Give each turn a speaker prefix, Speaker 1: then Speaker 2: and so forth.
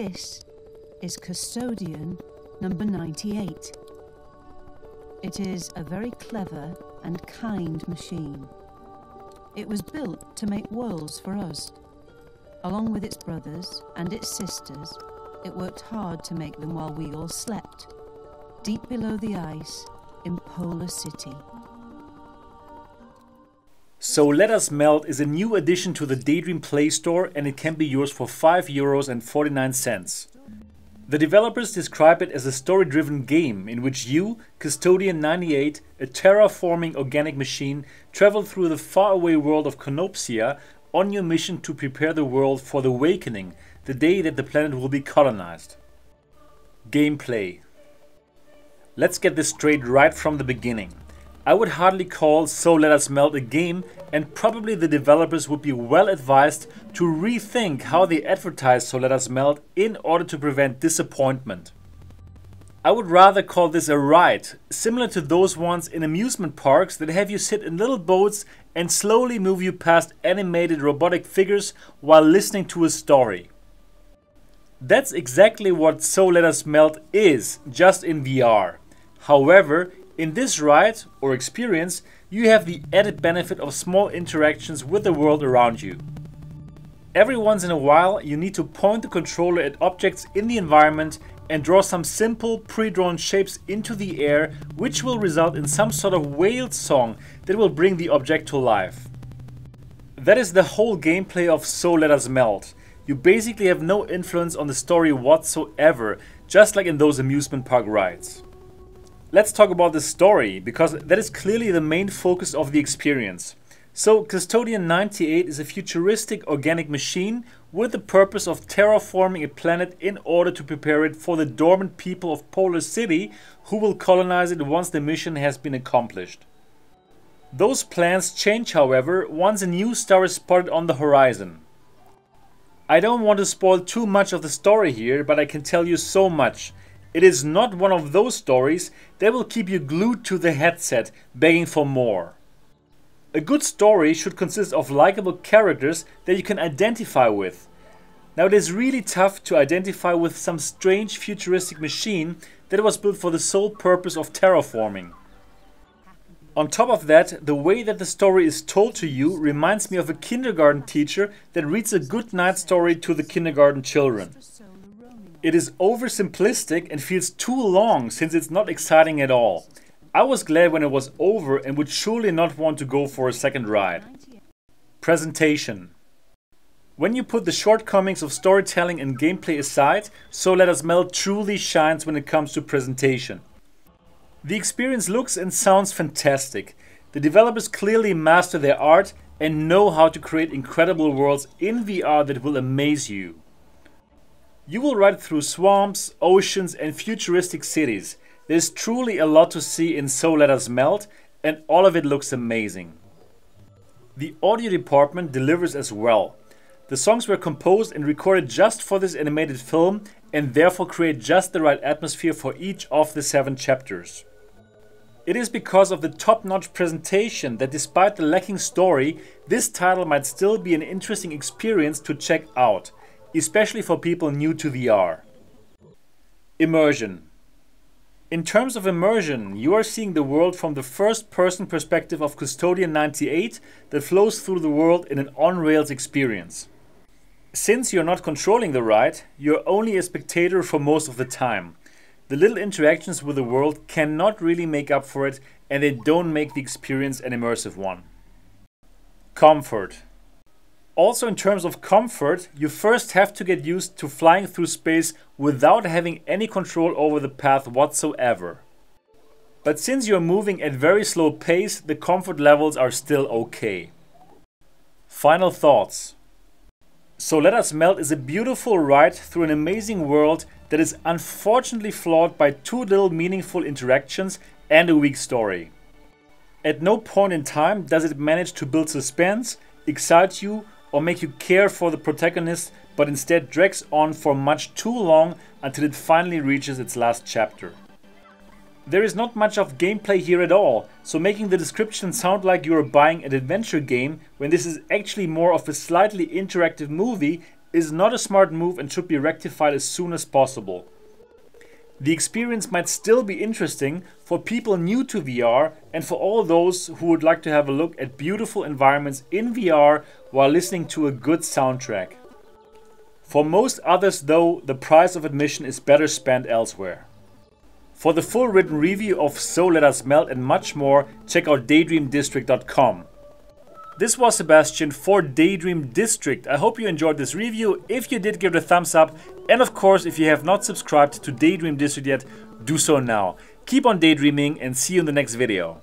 Speaker 1: This is Custodian number 98. It is a very clever and kind machine. It was built to make worlds for us. Along with its brothers and its sisters, it worked hard to make them while we all slept, deep below the ice in Polar City.
Speaker 2: So Let Us Melt is a new addition to the Daydream Play Store, and it can be yours for €5.49. The developers describe it as a story-driven game in which you, Custodian 98, a terraforming organic machine, travel through the faraway world of Kenopsia on your mission to prepare the world for the awakening, the day that the planet will be colonized. Gameplay. Let's get this straight right from the beginning. I would hardly call So Let Us Melt a game, and probably the developers would be well advised to rethink how they advertise So Let Us Melt in order to prevent disappointment. I would rather call this a ride, similar to those ones in amusement parks that have you sit in little boats and slowly move you past animated robotic figures while listening to a story. That's exactly what So Let Us Melt is, just in VR. However, in this ride or experience, you have the added benefit of small interactions with the world around you. Every once in a while, you need to point the controller at objects in the environment and draw some simple pre-drawn shapes into the air, which will result in some sort of wailed song that will bring the object to life. That is the whole gameplay of So Let Us Melt. You basically have no influence on the story whatsoever, just like in those amusement park rides. Let's talk about the story, because that is clearly the main focus of the experience. So, Custodian 98 is a futuristic organic machine with the purpose of terraforming a planet in order to prepare it for the dormant people of Polar City who will colonize it once the mission has been accomplished. Those plans change, however, once a new star is spotted on the horizon. I don't want to spoil too much of the story here, but I can tell you so much. It is not one of those stories that will keep you glued to the headset, begging for more. A good story should consist of likable characters that you can identify with. Now, it is really tough to identify with some strange futuristic machine that was built for the sole purpose of terraforming. On top of that, the way that the story is told to you reminds me of a kindergarten teacher that reads a good night story to the kindergarten children. It is oversimplistic and feels too long since it's not exciting at all. I was glad when it was over and would surely not want to go for a second ride. Presentation. When you put the shortcomings of storytelling and gameplay aside, So Let Us Melt truly shines when it comes to presentation. The experience looks and sounds fantastic. The developers clearly master their art and know how to create incredible worlds in VR that will amaze you. You will ride through swamps, oceans and futuristic cities. There's truly a lot to see in So Let Us Melt, and all of it looks amazing. The audio department delivers as well. The songs were composed and recorded just for this animated film and therefore create just the right atmosphere for each of the 7 chapters. It is because of the top-notch presentation that despite the lacking story, this title might still be an interesting experience to check out, especially for people new to VR. Immersion. In terms of immersion, you are seeing the world from the first-person perspective of Custodian 98 that flows through the world in an on-rails experience. Since you're not controlling the ride, you're only a spectator for most of the time. The little interactions with the world cannot really make up for it, and they don't make the experience an immersive one. Comfort. Also, in terms of comfort, you first have to get used to flying through space without having any control over the path whatsoever. But since you're moving at very slow pace, the comfort levels are still okay. Final thoughts. So Let Us Melt is a beautiful ride through an amazing world that is unfortunately flawed by too little meaningful interactions and a weak story. At no point in time does it manage to build suspense, excite you, or make you care for the protagonist, but instead drags on for much too long until it finally reaches its last chapter. There is not much of gameplay here at all, so making the description sound like you are buying an adventure game when this is actually more of a slightly interactive movie is not a smart move and should be rectified as soon as possible. The experience might still be interesting for people new to VR and for all those who would like to have a look at beautiful environments in VR while listening to a good soundtrack. For most others though, the price of admission is better spent elsewhere. For the full written review of So Let Us Melt and much more, check out daydreamdistrict.com. This was Sebastian for Daydream District. I hope you enjoyed this review. If you did, give it a thumbs up. And of course, if you have not subscribed to Daydream District yet, do so now. Keep on daydreaming and see you in the next video.